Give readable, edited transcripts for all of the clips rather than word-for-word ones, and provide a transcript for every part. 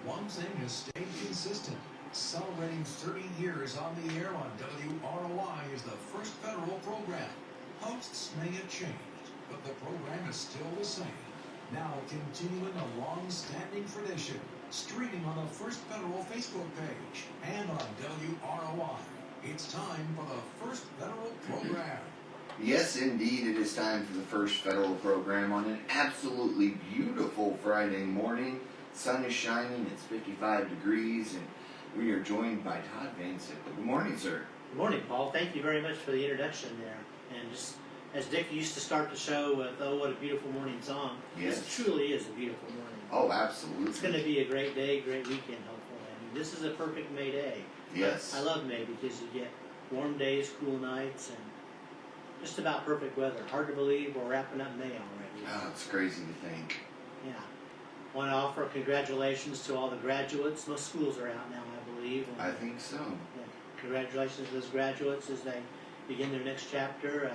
One thing has stayed consistent. Celebrating 30 years on the air on WROI is the first federal program. Hosts may have changed, but the program is still the same. Now continuing a long-standing tradition, streaming on the First Federal Facebook page and on WROI. It's time for the First Federal program. Yes, indeed, it is time for the First Federal program on an absolutely beautiful Friday morning. Sun is shining, it's 55 degrees, and we are joined by Todd Van Sickle. Good morning, sir. Good morning, Paul. Thank you very much for the introduction there. And just as Dick used to start the show with, "Oh, what a beautiful morning song," Yes. This truly is a beautiful morning. Oh, absolutely. It's going to be a great day, great weekend, hopefully. I mean, this is a perfect May day. Yes. I love May because you get warm days, cool nights, and just about perfect weather. Hard to believe we're wrapping up May already. Oh, it's crazy to think. Yeah. I want to offer congratulations to all the graduates. Most schools are out now, I believe. And, I think so. yeah, congratulations to those graduates as they begin their next chapter.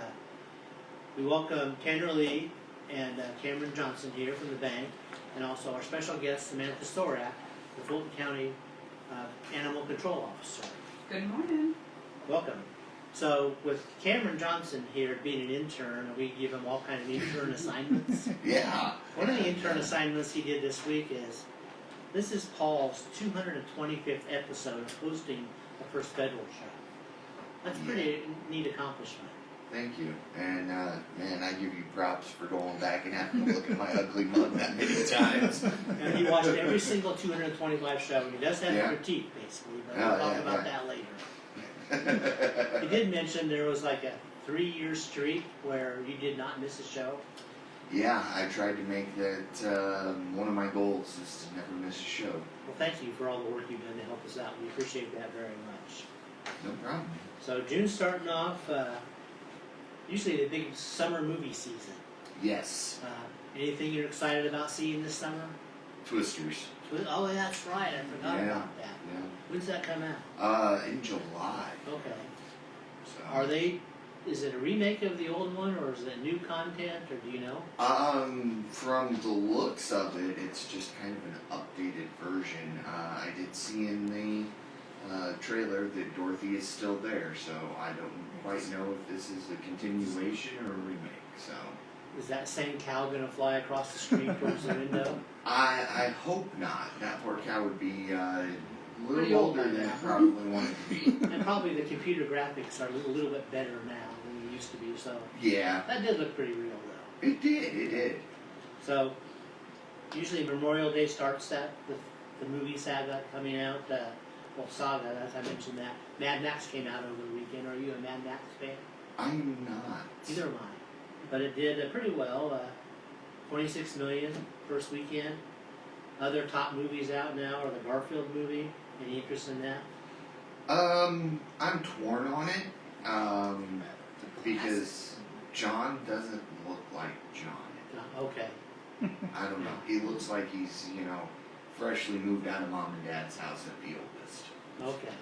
We welcome Kendra Lee and Cameron Johnson here from the bank, and also our special guest, Samantha Sorak, the Fulton County Animal Control Officer. Good morning. Welcome. So with Cameron Johnson here being an intern, we give him all kind of intern assignments. Yeah. One of the intern assignments he did this week is, this is Paul's 225th episode of hosting the First Federal show. That's a pretty neat accomplishment. Thank you. And, man, I give you props for going back and having to look at my ugly mug that many times. And he watched every single 225 show. He does have Yeah. critique, basically, but Oh, we'll talk yeah, about that later. He did mention there was like a 3-year streak where you did not miss a show. Yeah, I tried to make that one of my goals is to never miss a show. Well, thank you for all the work you've done to help us out. We appreciate that very much. No problem. So June's starting off, usually the big summer movie season. Yes. Anything you're excited about seeing this summer? Twisters. Oh, that's right. I forgot Yeah. about that. Yeah. When's that come out? In July. Okay. So. Is it a remake of the old one, or is it new content, or do you know? From the looks of it, it's just kind of an updated version. I did see in the trailer that Dorothy is still there, so I don't quite know if this is a continuation or a remake, so. Is that same cow going to fly across the street towards the window? I hope not. That poor cow would be a Pretty little old older by than now. it probably wanted to be. And probably the computer graphics are a little bit better now than they used to be, so Yeah, that did look pretty real, though. it did. So, usually Memorial Day starts the movie saga coming out. Saga, as I mentioned that. Mad Max came out over the weekend. Are you a Mad Max fan? I'm not. Neither am I. But it did pretty well. 26 million first weekend. Other top movies out now are the Garfield movie. Any interest in that? I'm torn on it, because John doesn't look like John. Okay. I don't know. He looks like he's, freshly moved out of mom and dad's house at the oldest. Okay.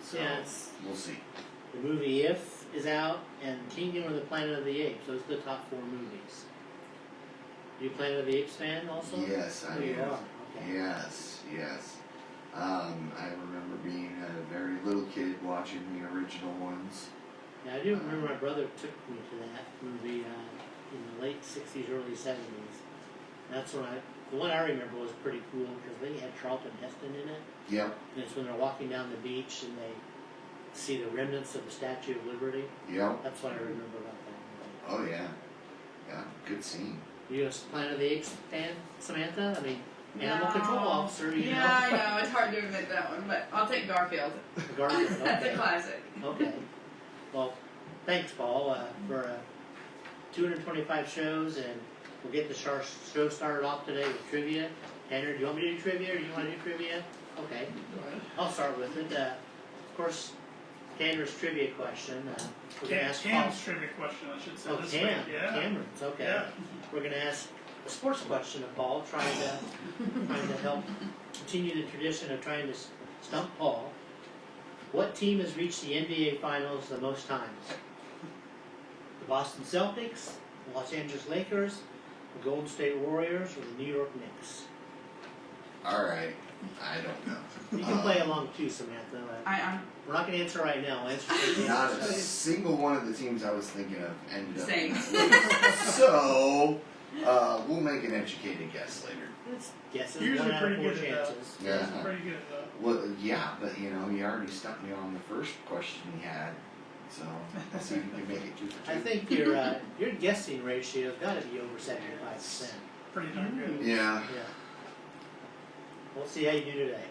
So, Yeah, we'll see. the movie If is out, and Kingdom of the Planet of the Apes. Those are the top 4 movies. You a Planet of the Apes fan also? Yes, I Oh, you am. are. Okay. Yes. I remember being a very little kid watching the original ones. Yeah, I do remember my brother took me to that movie in the late 60s, early 70s. That's when the one I remember was pretty cool because they had Charlton Heston in it. Yep. And it's when they're walking down the beach and they see the remnants of the Statue of Liberty. Yep. That's what I remember about that movie. Oh, yeah. Yeah, good scene. You a Planet of the Apes fan, Samantha? I mean, Animal Control Officer, you know. Yeah, I know. It's hard to admit that one, but I'll take Garfield. Garfield, That's okay. a classic. Okay. Well, thanks, Paul, for 225 shows, and we'll get the show started off today with trivia. Tanner, do you want me to do trivia, or do you want to do trivia? Okay. I'll start with it. Of course, Tanner's trivia question. We're going to ask Cam's trivia question, I should say. Oh, this Cam. week. Yeah. Cameron's, okay. Yeah. We're going to ask a sports question of Paul, trying to help continue the tradition of trying to stump Paul. What team has reached the NBA Finals the most times? The Boston Celtics, the Los Angeles Lakers, the Golden State Warriors, or the New York Knicks? All right. I don't know. You can play along too, Samantha. I'm We're not going to answer right now. We'll answer for Not a single one of the teams I was thinking of ended up. Same. So, we'll make an educated guess later. guesses. Usually 1 out of pretty 4 good at that. chances. Yeah. Pretty good at that. Well, yeah, but you know, you already stumped me on the first question you had. So, let's see if you can make it 2 for 2. I think your guessing ratio's got to be over 75%. Pretty darn good. Yeah. Yeah. We'll see how you do today.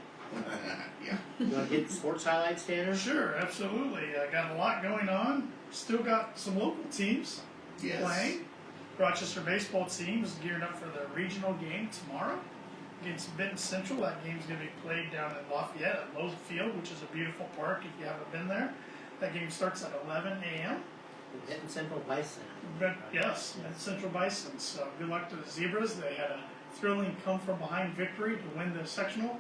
Yeah. You want to get the sports highlights, Tanner? Sure, absolutely. I got a lot going on. Still got some local teams Yes. playing. Rochester baseball team is gearing up for the regional game tomorrow against Benton Central. That game's going to be played down in Lafayette at Lowe's Field, which is a beautiful park if you haven't been there. That game starts at 11 a.m. Benton Central Bison. But yes, at Central Bison. So good luck to the Zebras. They had a thrilling come from behind victory to win the sectional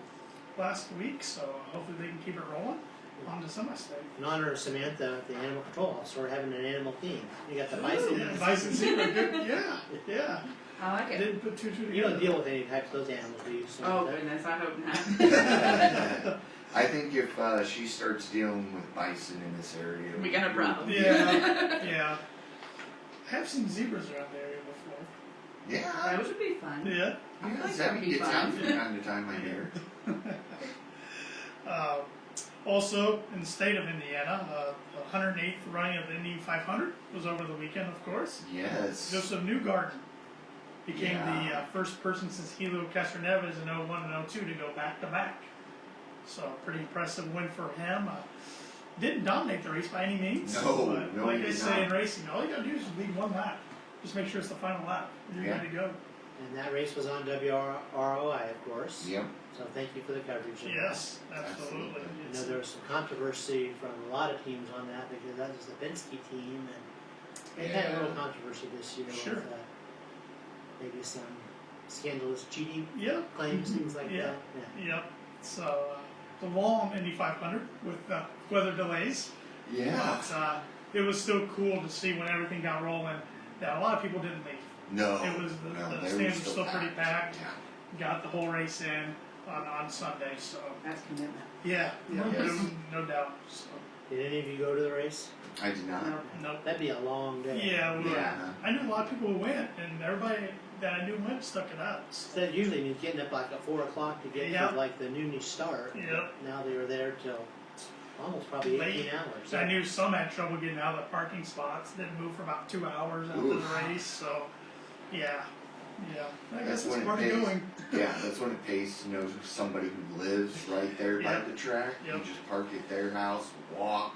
last week. So hopefully they can keep it rolling on to semi-state. In honor of Samantha, the animal control officer, we're having an animal theme. You got the bison. Yeah, Bison Zebra. Good. Yeah, yeah. I like it. Didn't put two together. You don't deal with any types of those animals, do you? Oh Samantha? goodness, I hope not. I think if she starts dealing with bison in this area, We got a problem. Yeah, yeah. I have seen zebras around the area before. Yeah. That would be fun. Yeah. I feel like that Zebby would be gets out fun. from time to time, I hear. Also, in the state of Indiana, the 108th running of the Indy 500 was over the weekend, of course. Yes. Joseph Newgarden became Yeah. the first person since Helio Castroneves in 01 and 02 to go back-to-back. So, pretty impressive win for him. Didn't dominate the race by any means. No, but no, like he they did say not. in racing, all you gotta do is lead one lap. Just make sure it's the final lap. You're Yeah. good to go. And that race was on WROI, of course. Yep. So thank you for the coverage. of that. Yes, absolutely. I know there was some controversy from a lot of teams on that because that was the Penske team, and they had a little Yeah. controversy this year Sure. with maybe some scandalous cheating Yep. claims, things like Yeah. that. Yeah. Yep. So, the long Indy 500 with weather delays. Yeah. But it was still cool to see when everything got rolling that a lot of people didn't leave. No. It was no, the they stands were still pretty packed. Yeah. Got the whole race in on Sunday. So, That's commitment. yeah, Yes. no doubt. So, Did any of you go to the race? I did not. no. That'd be a long day. Yeah, well, Yeah. I knew a lot of people who went, and everybody that I knew went stuck it out. So, That usually means getting up like at 4 o'clock to get Yeah. to like the noonish start. Yep. Now they were there till almost probably Late. 18 hours. I knew some had trouble getting out of the parking spots. Didn't move for about 2 hours after Oof. the race. So, yeah. I That's guess it's when part of it pays. going. Yeah, that's when it pays to know somebody who lives right there by Yep. the track. Yep. You just park at their house, walk,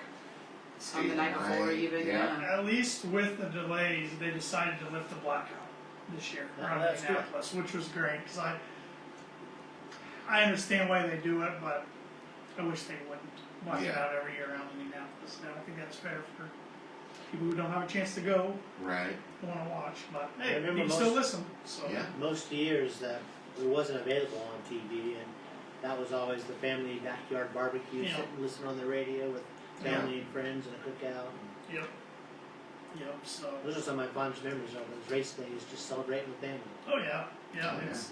stay On the night before even, yeah. At least with the delays, they decided to lift the blackout this year Oh, around that's good. Indianapolis, which was great because I understand why they do it, but I wish they wouldn't black it Yeah. out every year around Indianapolis. I don't think that's fair for people who don't have a chance to go Right. want to watch. But I hey, remember you can most- still listen. So Yeah. Most years that it wasn't available on TV, and that was always the family backyard barbecue, Yeah. sit and listen on the radio with family and friends and a cookout. And Yep. So those are some of my fondest memories of those race days, just celebrating with family. oh yeah. Oh, yeah. It's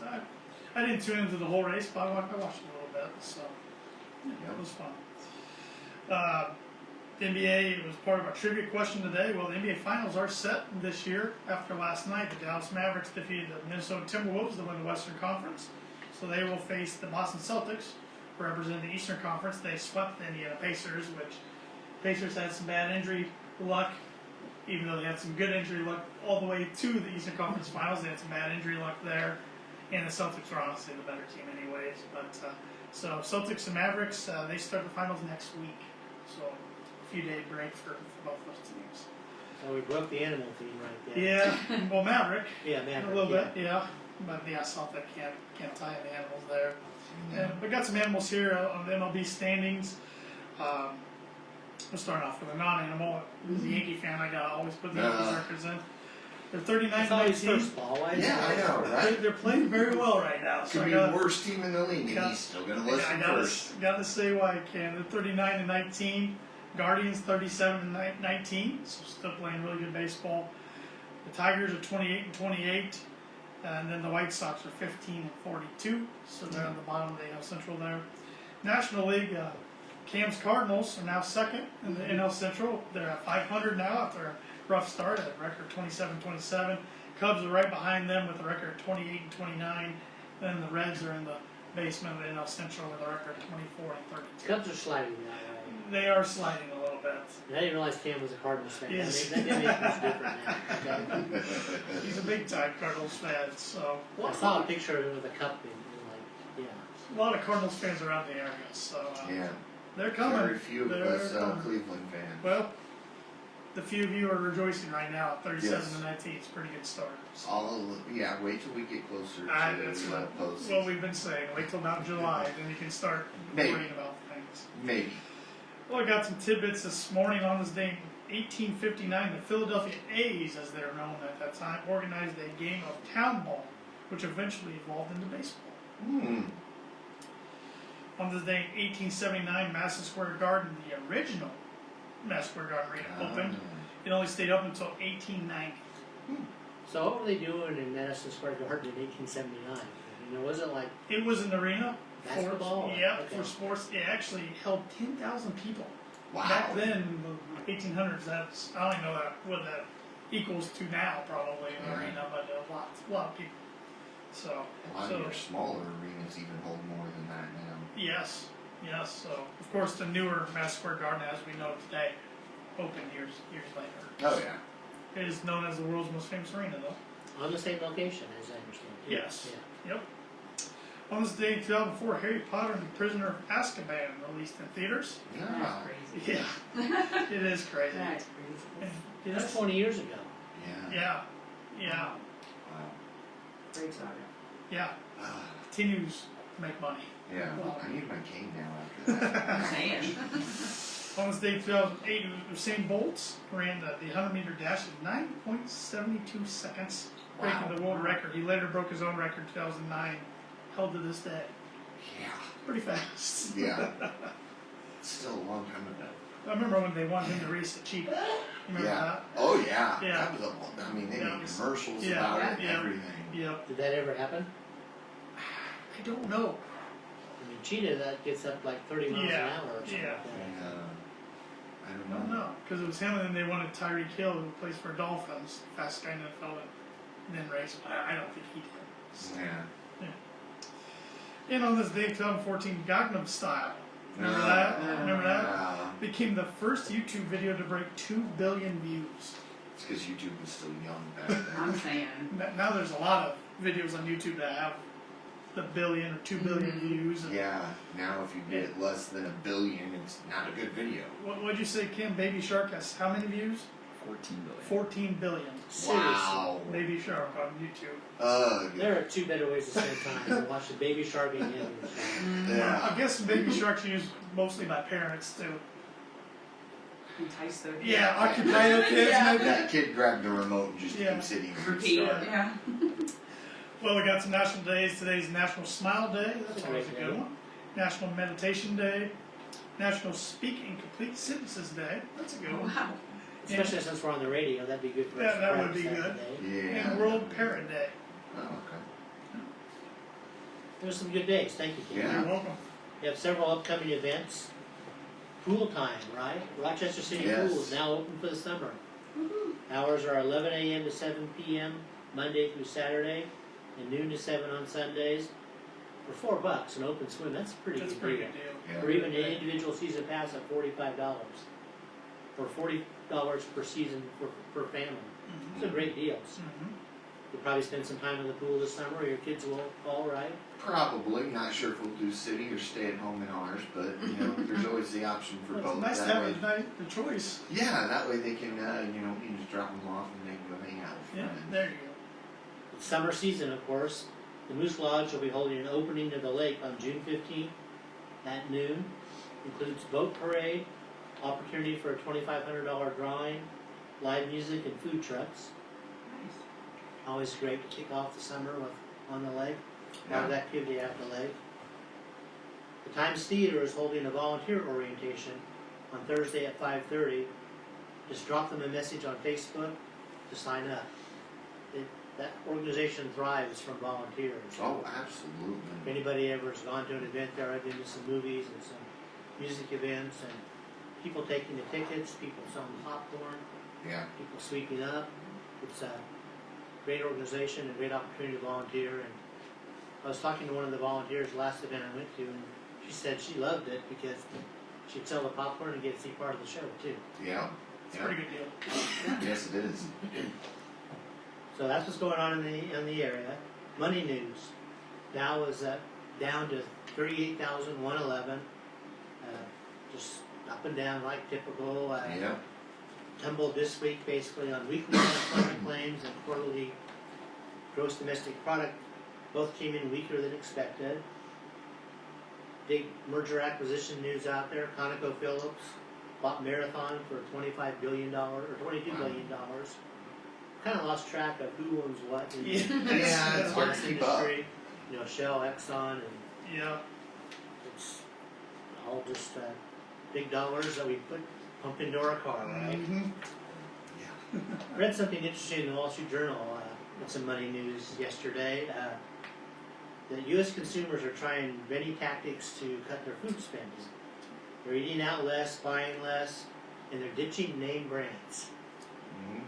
I didn't tune into the whole race, but I watched a little bit. So yeah, Yep. it was fun. The NBA was part of our trivia question today. Well, the NBA Finals are set this year. After last night, the Dallas Mavericks defeated the Minnesota Timberwolves to win the Western Conference. So they will face the Boston Celtics, who represent the Eastern Conference. They swept the Indiana Pacers, which Pacers had some bad injury luck, even though they had some good injury luck all the way to the Eastern Conference Finals. They had some bad injury luck there, and the Celtics were honestly the better team anyways. But so Celtics and Mavericks, they start the finals next week. So a few day break for both those teams. So we broke the animal theme right there. Yeah, well, Maverick, Yeah, man. a little bit, yeah. But yeah, Celtic can't tie any animals there. And we got some animals here on the MLB standings. We'll start off with a non-animal. As a Yankee fan, I gotta always put the Yankees records in. They're 39 It's always 19. first ball. Why is Yeah, I it- know, right? They're playing very well right now. So Could I be gotta, the worst team in the league, and Yeah. he's still gonna listen I gotta, first. gotta say why I can. They're 39 19. Guardians 37 19. So still playing really good baseball. The Tigers are 28 28. And then the White Sox are 15 and 42, so they're on the bottom of the NL Central there. National League, Cam's Cardinals are now second in the NL Central. They're at 500 now after a rough start at a record 27-27. Cubs are right behind them with a record 28 and 29. Then the Reds are in the basement of the NL Central with a record 24 and 32. Cubs are sliding that way. They are sliding a little bit. And I didn't realize Cam was a Cardinals fan. Yes. That makes things different now. Okay? He's a big time Cardinals fan, so I saw a picture of him with a cup and like, yeah. a lot of Cardinals fans around the area. So Yeah. they're coming. Very few of They're us coming. Cleveland fans. Well, the few of you are rejoicing right now at 37 Yes. to 19. It's a pretty good start. Yeah, wait till we get closer That's to what postseason. we've been saying. Wait till about July, then you can start Maybe. worrying about things. Maybe. Well, I got some tidbits this morning on this day. 1859, the Philadelphia A's, as they were known at that time, organized a game of town ball, which eventually evolved into baseball. On this day, 1879, Madison Square Garden, the original Madison Square Garden Arena, opened. It only stayed up until 1890. So what were they doing in Madison Square Garden in 1879? You know, was it like It was an arena basketball? for, yeah, Okay. for sports. It actually held 10,000 people. Wow. Back then, the 1800s, that's, I don't even know what that equals to now, probably, an Yeah. arena, but a lot of people. So, A lot of your smaller arenas even hold more than that now. yes. So, of course, the newer Madison Square Garden, as we know it today, opened years later. Oh yeah. It is known as the world's most famous arena, though. On the same location, as I understand. Yes. Yeah. Yep. On this day in 2004, Harry Potter and the Prisoner of Azkaban released in theaters. Yeah. That's crazy. Yeah, it is crazy. That's crazy. Yeah. That's 20 years ago. Yeah. Yeah, Wow. Great saga. yeah. Ah, Continues to make money. yeah. I need my cane now after that. I'm saying. On this day in 2008, Usain Bolt ran the 100-meter dash in 9.72 seconds, breaking Wow. the world record. He later broke his own record in 2009, held to this day. Yeah. Pretty fast. Yeah. Still a long time ago. I remember when they wanted him to race the cheetah. You remember Yeah. that? Oh yeah. Yeah. That was I mean, they Yeah. made commercials Yeah. about it, Yeah. everything. Yep. Did that ever happen? I don't know. I mean, cheetah, that gets up like 30 miles Yeah. an hour or something Yeah. like that. And, I I don't don't know. know. Because it was him and then they wanted Tyreek Hill, who plays for Dolphins, fastest guy in the NFL, and then race. But I don't think he did. So. Yeah. And on this day, 2014, Gangnam Style. Remember that? Remember that? Yeah. Became the first YouTube video to break 2 billion views. It's because YouTube was still young back then. I'm saying. Now there's a lot of videos on YouTube that have the billion or 2 billion views. And Yeah. Now if you get less than 1 billion, it's not a good video. What'd you say, Kim? Baby Shark has how many views? 14 billion. 14 billion. Seriously. Wow. Baby Shark on YouTube. Ugh. There are two better ways to spend time than watch the baby shark and the other shark. Yeah. I guess Baby Shark's used mostly by parents too. Entice their kids. Yeah, occupy their kids Yeah. maybe. That kid grabbed the remote and just Yeah. keeps hitting Repeat it, restart. yeah. Well, we got some national days. Today's National Smile Day. That's That's a always a great good day. one. National Meditation Day. National Speak in Complete Sentences Day. That's a good one. Wow. Especially since we're on the radio, that'd be good for us. to That would practice be that good. today. Yeah. And World Parrot Day. Oh, okay. There's some good days. Thank you, Kim. Yeah. You're welcome. We have several upcoming events. Pool time, right? Rochester City Yes. Pool is now open for the summer. Hours are 11 a.m. to 7 p.m. Monday through Saturday, and noon to 7 on Sundays. For $4, an open swim, that's a pretty That's a good pretty deal. good deal. Yeah. Or even an individual season pass at $45. Or $40 per season per family. It's a great deal. Mhm. You'll probably spend some time in the pool this summer, or your kids will, all right? Probably. Not sure if we'll do city or stay at home in ours, but you know, there's always the option for Well, both. it's nice to That have way, the choice. yeah, that way they can, you know, you can just drop them off and they can go hang out with Yeah, friends. there you go. It's summer season, of course. The Moose Lodge will be holding an opening of the lake on June 15th at noon. Includes boat parade, opportunity for a $2,500 drawing, live music, and food trucks. Nice. Always great to kick off the summer with on the lake. A lot of activity at the lake. The Times Theater is holding a volunteer orientation on Thursday at 5:30. Just drop them a message on Facebook to sign up. that organization thrives from volunteers. Oh, If absolutely. anybody ever has gone to an event there, I've been to some movies and some music events, and people taking the tickets, people selling popcorn, Yeah. people sweeping up. It's a great organization, a great opportunity to volunteer. And I was talking to one of the volunteers last event I went to, and she said she loved it because she'd sell the popcorn and get to see part of the show too. Yeah. It's a Yeah. pretty good deal. Yes, it is. So that's what's going on in the area. Money news. Dow is down to 38,111. Just up and down like typical. Yeah. Tumbled this week basically on weekly unemployment claims and quarterly gross domestic product. Both came in weaker than expected. Big merger acquisition news out there. ConocoPhillips bought Marathon for $25 billion or $22 billion. Kind of lost track of who owns what in Yeah. Yeah, it's the hard gas to keep up. industry. You know, Shell, Exxon, and Yeah. it's all just big dollars that we pump into our car, right? Mm-hmm. I read something interesting in the Wall Street Journal with some money news yesterday. That U.S. consumers are trying many tactics to cut their food spending. They're eating out less, buying less, and they're ditching name brands. Mhm.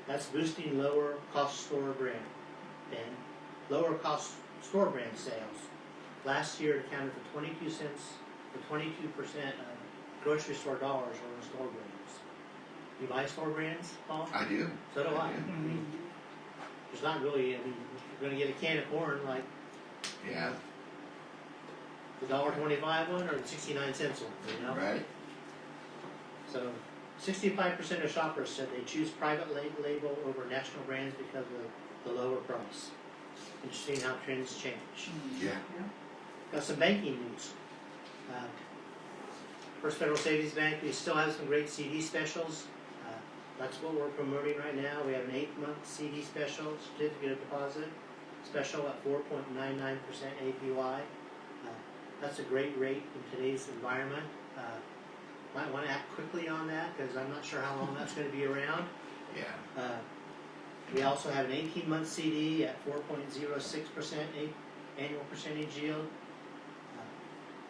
That's boosting lower cost store brand and lower cost store brand sales. Last year it accounted for 22 cents or 22% of grocery store dollars were in store brands. You buy store brands, Paul? I do. So do I. Mm-hmm. There's not really, I mean, if you're going to get a can of corn, like Yeah. the $1.25 one or the 69-cent one, you know? Right. So 65% of shoppers said they choose private label over national brands because of the lower price. Interesting how trends change. Yeah. Got some banking news. First Federal Savings Bank, we still have some great CD specials. That's what we're promoting right now. We have an 8-month CD special, certificate of deposit special at 4.99% APY. That's a great rate in today's environment. Might want to act quickly on that because I'm not sure how long that's going to be around. Yeah. We also have an 18-month CD at 4.06% annual percentage yield.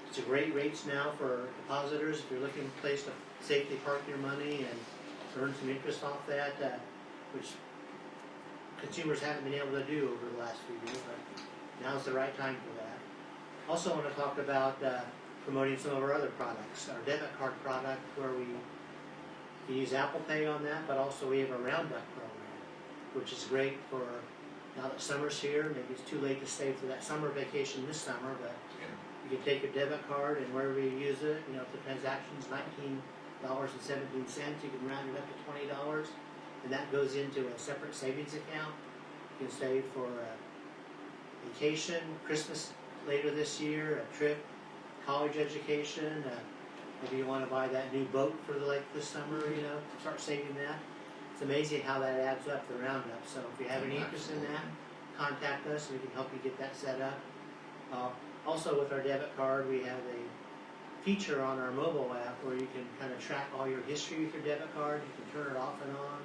It's a great rates now for depositors if you're looking for a place to safely park your money and earn some interest off that, which consumers haven't been able to do over the last few years, but now's the right time for that. Also want to talk about promoting some of our other products, our debit card product where we can use Apple Pay on that, but also we have a Roundup program, which is great for now that summer's here. Maybe it's too late to save for that summer vacation this summer, but you can take your debit card and wherever you use it, you know, if the transaction's $19.17, you can round it up to $20, and that goes into a separate savings account. You can save for a vacation, Christmas later this year, a trip, college education. Maybe you want to buy that new boat for the lake this summer. You know, start saving that. It's amazing how that adds up the roundup. So if you have any interest in that, contact us and we can help you get that set up. Also, with our debit card, we have a feature on our mobile app where you can kind of track all your history with your debit card. You can turn it off and on.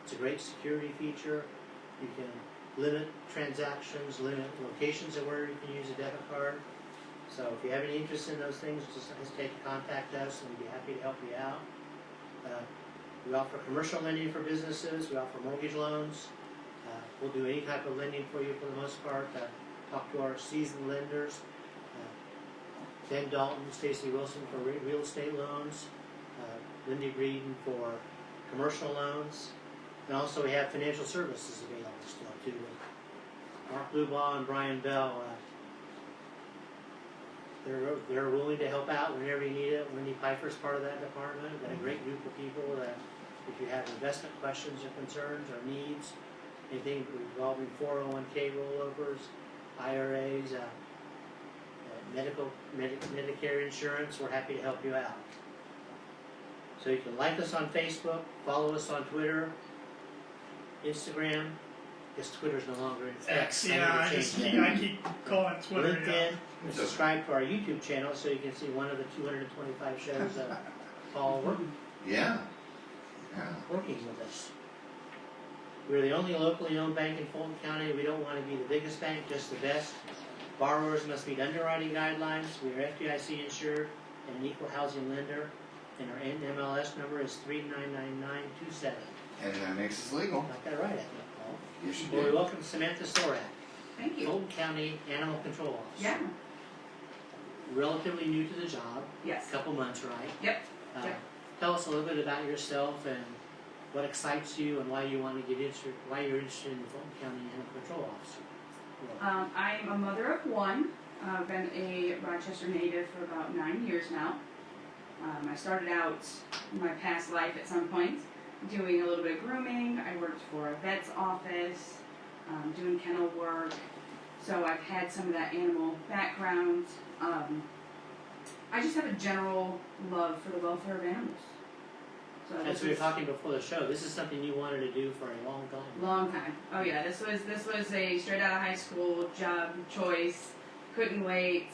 It's a great security feature. You can limit transactions, limit locations of where you can use a debit card. So if you have any interest in those things, just don't hesitate to contact us and we'd be happy to help you out. We offer commercial lending for businesses. We offer mortgage loans. We'll do any type of lending for you for the most part. Talk to our seasoned lenders. Ben Dalton, Stacy Wilson for real estate loans. Lindy Breeden for commercial loans. And also we have financial services available still too. Mark Blubaugh and Brian Bell, they're willing to help out whenever you need it. Wendy Pfeiffer's part of that department. We've got a great group of people that if you have investment questions or concerns or needs, anything involving 401k rollovers, IRAs, Medicare insurance, we're happy to help you out. So you can like us on Facebook, follow us on Twitter, Instagram. I guess Twitter's no longer in X. I need Yeah, to I change just that. I keep calling it Twitter. LinkedIn, Yeah. and subscribe to our YouTube channel so you can see one of the 225 shows that Paul Yeah. Yeah. working with us. We're the only locally owned bank in Fulton County. We don't want to be the biggest bank, just the best. Borrowers must meet underwriting guidelines. We are FDIC insured and an equal housing lender. And our NMLS number is 399927. And that makes us legal. Got that right, I think, Paul. Yes, you Well, we do. welcome Samantha Sorak, Thank you. Fulton County Animal Control Officer. Yeah, Relatively new to the job, yes. couple months, right? Yep. Yep. Tell us a little bit about yourself and what excites you and why you want to get interested, why you're interested in the Fulton County Animal Control Officer. I'm a mother of one. I've been a Rochester native for about 9 years now. I started out in my past life at some point doing a little bit of grooming. I worked for a vet's office, doing kennel work. So I've had some of that animal background. I just have a general love for the welfare of animals. So As this we were is talking before the show, this is something you wanted to do for a long time. long time. Oh yeah, this was a straight out of high school job choice. Couldn't wait.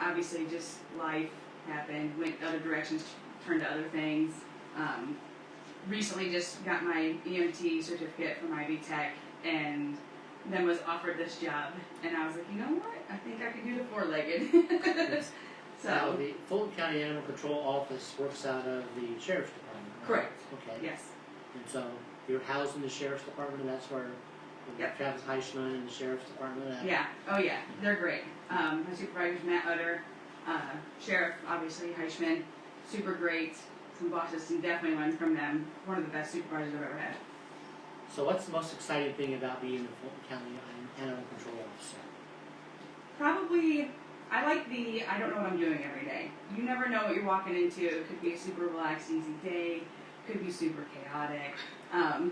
Obviously, just life happened. Went other directions, turned to other things. Recently, just got my EMT certificate from Ivy Tech, and then was offered this job. And I was like, you know what? I think I could do the four-legged. Now, So the Fulton County Animal Control Office works out of the Sheriff's Department, right? correct. Okay. Yes. And so you're housed in the Sheriff's Department, and that's where Yep. Travis Heisman and the Sheriff's Department are. Yeah. Oh yeah. They're great. My supervisor's Matt Utter. Sheriff, obviously, Heisman. Super great. Some bosses can definitely learn from them. One of the best supervisors I've ever had. So what's the most exciting thing about being the Fulton County Animal Control Officer? Probably, I like I don't know what I'm doing every day. You never know what you're walking into. It could be a super relaxed, easy day. Could be super chaotic.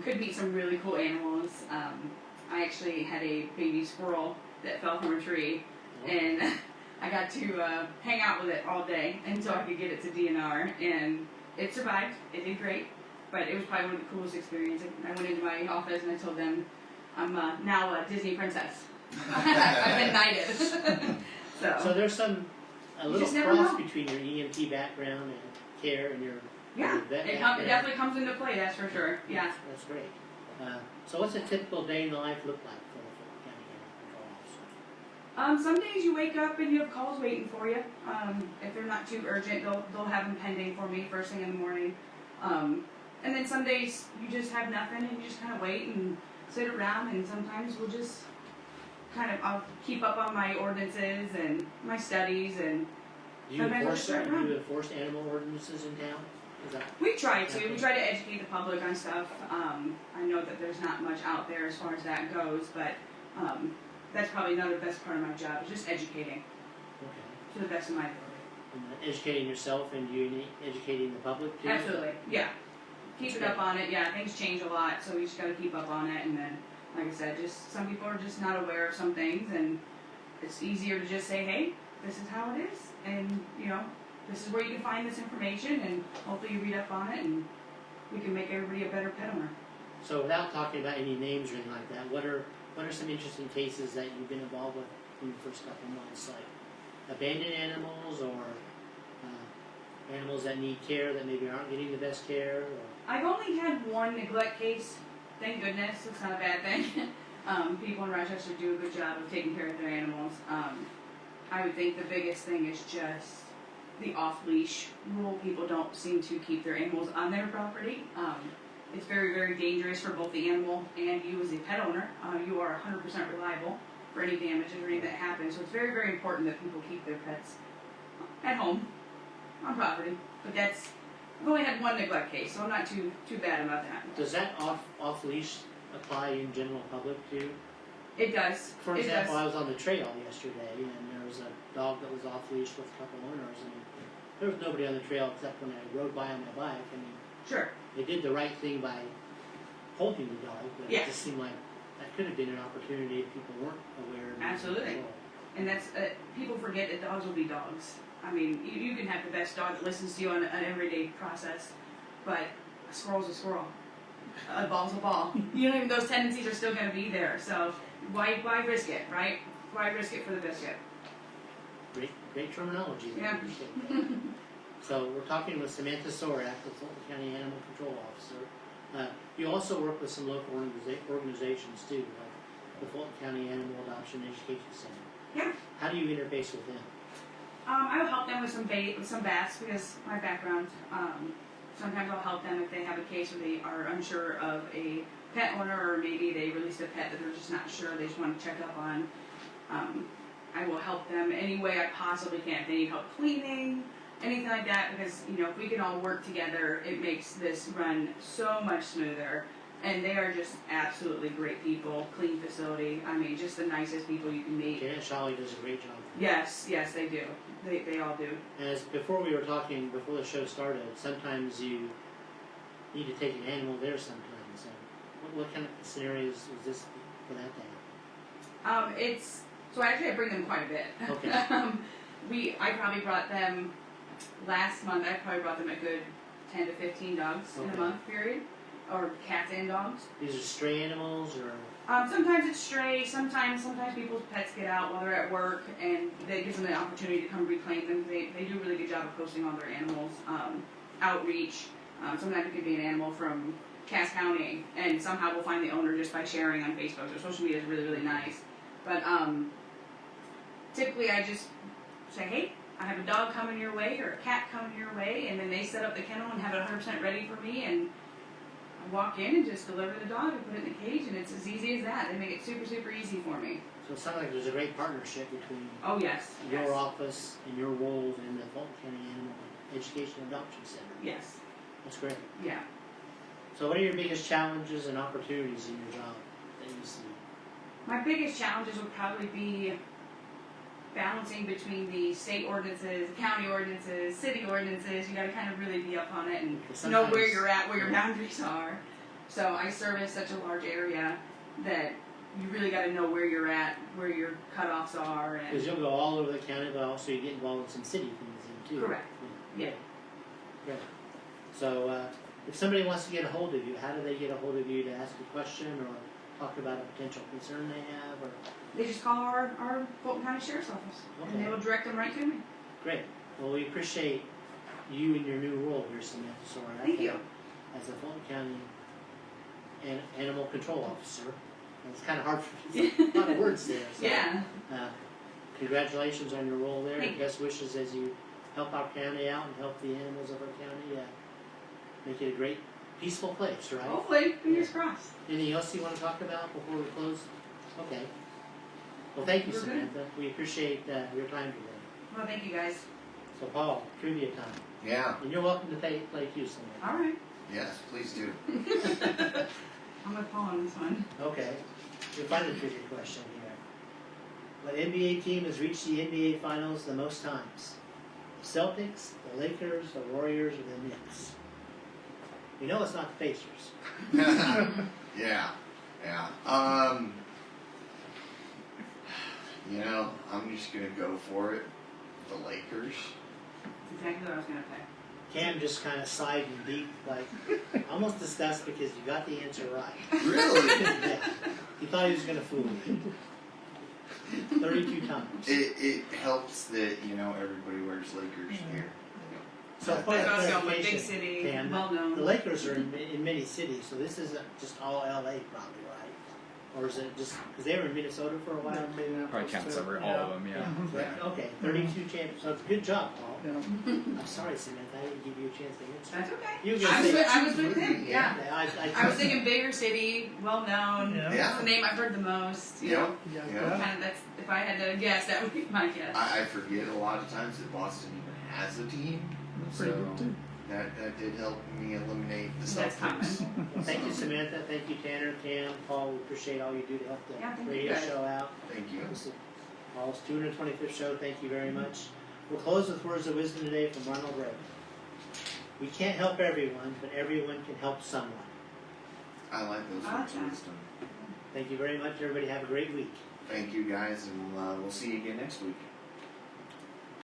Could meet some really cool animals. I actually had a baby squirrel that fell from a tree, and I got to hang out with it all day until I could get it to DNR, and it survived. It did great, but it was probably one of the coolest experiences. I went into my office and I told them, I'm now a Disney princess. I've been knighted. So there's a little just never cross know. between your EMT background and care and your Yeah, your vet it background. definitely comes into play, that's for sure. Yeah. That's great. So what's a typical day in the life look like for the Fulton County Animal Control Officer? Some days you wake up and you have calls waiting for you. If they're not too urgent, they'll have them pending for me first thing in the morning. And then some days you just have nothing and you just kind of wait and sit around, and sometimes we'll just I'll keep up on my ordinances and my studies, and Do you Sometimes I enforce, sit do around. you enforce animal ordinances in town? Is that we try to educate the public on stuff. I know that there's not much out there as far as that goes, but that's probably another best part of my job, is just educating okay? to the best of my ability. And educating yourself and you educating the public too? Absolutely, yeah. Keeping up on it, yeah, things change a lot, so we just gotta keep up on it, and then, like I said, just, some people are just not aware of some things, and it's easier to just say, hey, this is how it is, and, this is where you can find this information, and hopefully you read up on it, and we can make everybody a better pet owner. So without talking about any names or anything like that, what are some interesting cases that you've been involved with in the first couple of months, like abandoned animals or animals that need care that maybe aren't getting the best care? Or... I've only had one neglect case, thank goodness, it's not a bad thing. People in Rochester do a good job of taking care of their animals. I would think the biggest thing is just the off-leash rule. People don't seem to keep their animals on their property. It's very, very dangerous for both the animal and you as a pet owner. You are 100% reliable for any damages or anything that happens. So it's very, very important that people keep their pets at home, on property. But I've only had one neglect case, so I'm not too bad about that. Does that off-leash apply in general public too? It does. For It example, does. I was on the trail yesterday, and there was a dog that was off-leash with a couple owners, and there was nobody on the trail except when I rode by on my bike. I mean, Sure. they did the right thing by holding the dog, but Yeah. it just seemed like that could have been an opportunity if people weren't aware. And Absolutely. control. And that's, people forget that dogs will be dogs. I mean, you can have the best dog that listens to you on an everyday process, but a squirrel's a squirrel. A ball's a ball. Those tendencies are still going to be there. So why risk it, right? Why risk it for the biscuit? Great terminology. Yeah. So we're talking with Samantha Sorak, the Fulton County Animal Control Officer. You also work with some local organizations too, like the Fulton County Animal Adoption Education Center. Yeah. How do you interface with them? I will help them with some baths because my background. Sometimes I'll help them if they have a case where they are unsure of a pet owner, or maybe they released a pet that they're just not sure. They just want to check up on. I will help them any way I possibly can. If they need help cleaning, anything like that, because if we can all work together, it makes this run so much smoother. And they are just absolutely great people. Clean facility. I mean, just the nicest people you can meet. Janet Shawley does a great job. Yes, they do. They all do. As before we were talking, before the show started, sometimes you need to take an animal there sometimes. So what kind of scenarios is this for that to happen? So actually I bring them quite a bit. Okay. I probably brought them last month. I probably brought them a good 10 to 15 dogs in a month period, or cats and dogs. These are stray animals, or sometimes it's stray. Sometimes people's pets get out while they're at work, and that gives them the opportunity to come reclaim them. They do a really good job of posting all their animals. Outreach. Sometimes it could be an animal from Cass County, and somehow we'll find the owner just by sharing on Facebook. So social media is really, really nice. But typically I just say, hey, I have a dog coming your way or a cat coming your way, and then they set up the kennel and have it 100% ready for me, and I walk in and just deliver the dog and put it in the cage, and it's as easy as that. They make it super, super easy for me. so it sounds like there's a great partnership between Oh, yes. your yes. office and your roles in the Fulton County Animal Education Adoption Center. Yes. That's great. Yeah. So what are your biggest challenges and opportunities in your job that you see? My biggest challenges would probably be balancing between the state ordinances, county ordinances, city ordinances. You got to kind of really be up on it and know where you're at, where your boundaries are. So I service such a large area that you really got to know where you're at, where your cutoffs are. And Because you'll go all over the county, but also you get involved in some city things in too. Correct. Yeah. Great. So if somebody wants to get a hold of you, how do they get a hold of you to ask a question or talk about a potential concern they have? Or They just call our Fulton County Sheriff's Office, and they will direct them right to me. Great. Well, we appreciate you and your new role here, Samantha Sorak. Thank you. As the Fulton County Animal Control Officer. And it's kind of hard for me. A lot of words there. So, Yeah. Congratulations on your role there. Thank you. Best wishes as you help our county out and help the animals of our county make it a great, peaceful place, right? Hopefully, fingers crossed. Anything else you want to talk about before we close? Okay. Well, thank you, We're good. Samantha. We appreciate your time today. Well, thank you guys. So, Paul, trivia time. Yeah. And you're welcome to play too, Samantha. All right. Yes, please do. I'm with Paul on this one. Okay. You'll find a trivia question here. What NBA team has reached the NBA Finals the most times? The Celtics, the Lakers, the Warriors, or the Knicks? You know it's not the Pacers. Yeah. I'm just gonna go for it. The Lakers. That's exactly what I was going to say. Cam just kind of sighed and deep, like almost disgusted because you got the answer right. Really? Yeah. He thought he was going to fool you. 32 times. It helps that everybody wears Lakers gear. So That's for also a big clarification, city, Cam, well known. the Lakers are in many cities, so this isn't just all LA probably, right? Or is it just because they were in Minnesota for a while? Probably counts over all of them, yeah. Right, okay, 32 champions. So good job, Paul. Yeah. I'm sorry, Samantha, I didn't give you a chance to answer. That's okay. You were gonna say- I was with him, yeah. I I was thinking bigger city, well known. Yeah. That's the name I've heard the most. You know, Yeah. kind of that's if I had to guess, that would be my guess. I forget a lot of times that Boston even has a team. Pretty good too. That did help me eliminate the That's Celtics. common. Well, thank you, Samantha. Thank you, Tanner, Cam, Paul. We appreciate all you do to help the Yeah, thank you, radio guys. show out. Thank you. This is Paul's 225th show. Thank you very much. We'll close with words of wisdom today from Ronald Reagan. We can't help everyone, but everyone can help someone. I like those I like words of that. wisdom. Thank you very much. Everybody have a great week. Thank you guys, and we'll see you again next week.